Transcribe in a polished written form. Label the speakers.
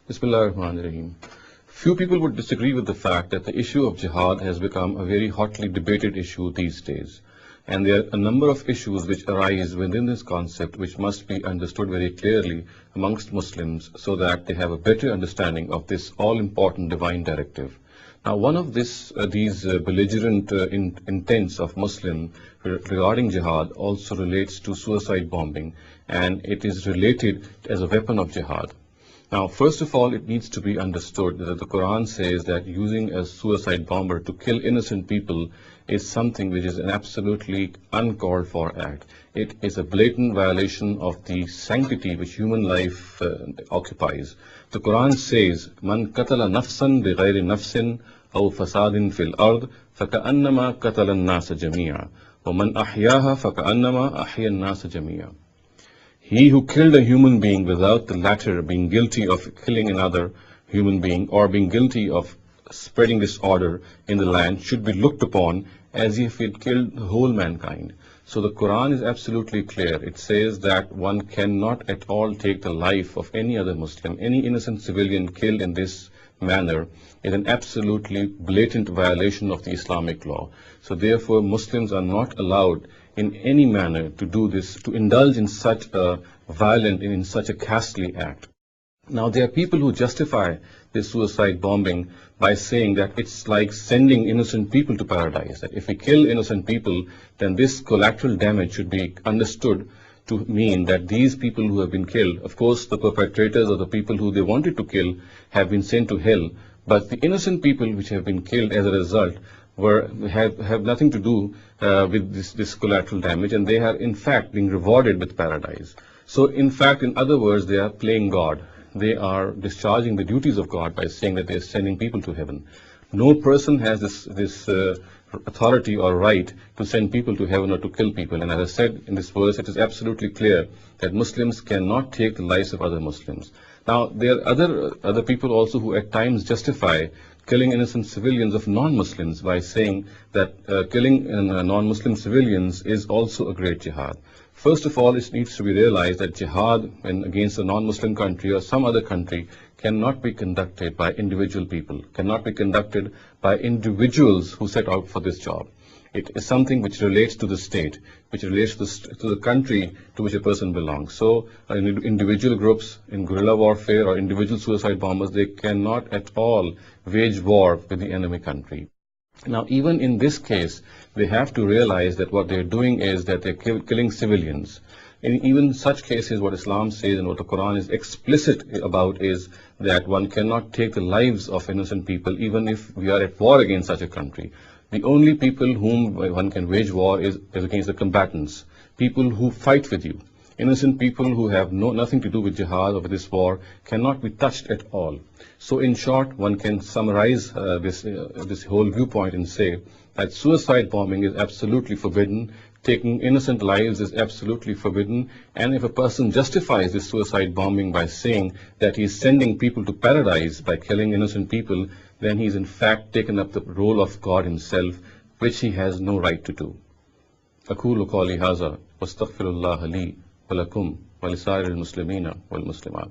Speaker 1: Bismillahirrahmanirrahim. Few people would disagree with the fact that the issue of jihad has become a very hotly debated issue these days. And there are a number of issues which arise within this concept which must be understood very clearly amongst Muslims so that they have a better understanding of this all-important divine directive. Now, one of these belligerent intents of Muslim regarding jihad also relates to suicide bombing, and it is related as a weapon of jihad. Now, first of all, it needs to be understood that the Quran says that using a suicide bomber to kill innocent people is something which is an absolutely uncalled for act. It is a blatant violation of the sanctity which human life occupies. The Quran says, "Man qatala nafsan bighayri nafsin aw fasadin fil ard, faka'annama qatala an-nasa jami'a, wa man ahyaha faka'annama ahya an-nasa jami'a." He who killed a human being without the latter being guilty of killing another human being or being guilty of spreading disorder in the land should be looked upon as if it killed the whole mankind. So the Quran is absolutely clear. It says that one cannot at all take the life of any other Muslim. Any innocent civilian killed in this manner is an absolutely blatant violation of the Islamic law. So therefore Muslims are not allowed in any manner to do this, to indulge in such a violent and in such a ghastly act. Now, there are people who justify this suicide bombing by saying that it's like sending innocent people to paradise, that if we kill innocent people, then this collateral damage should be understood to mean that these people who have been killed, of course the perpetrators or the people who they wanted to kill have been sent to hell, but the innocent people which have been killed as a result have nothing to do with this collateral damage, and they are in fact being rewarded with paradise. So in fact, in other words, they are playing God. They are discharging the duties of God by saying that they are sending people to heaven. No person has this authority or right to send people to heaven or to kill people. And as I said in this verse, it is absolutely clear that Muslims cannot take the lives of other Muslims. Now, there are other people also who at times justify killing innocent civilians of non-Muslims by saying that killing non-Muslim civilians is also a great jihad. First of all, it needs to be realized that jihad against a non-Muslim country or some other country cannot be conducted by individual people, cannot be conducted by individuals who set out for this job. It is something which relates to the state, which relates to the country to which a person belongs. So individual groups in guerrilla warfare or individual suicide bombers, they cannot at all wage war with the enemy country. Now, even in this case, they have to realize that what they're doing is that they're killing civilians. In even such cases, what Islam says and what the Quran is explicit about is that one cannot take the lives of innocent people even if we are at war against such a country. The only people whom one can wage war is against the combatants, people who fight with you. Innocent people who have nothing to do with jihad or with this war cannot be touched at all. So in short, one can summarize this whole viewpoint and say that suicide bombing is absolutely forbidden, taking innocent lives is absolutely forbidden, and if a person justifies this suicide bombing by saying that he is sending people to paradise by killing innocent people, then he is in fact taken up the role of God himself, which he has no right to do. أقول قولي هذا واستغفر الله لي ولكم ولسائر المسلمين والمسلمات.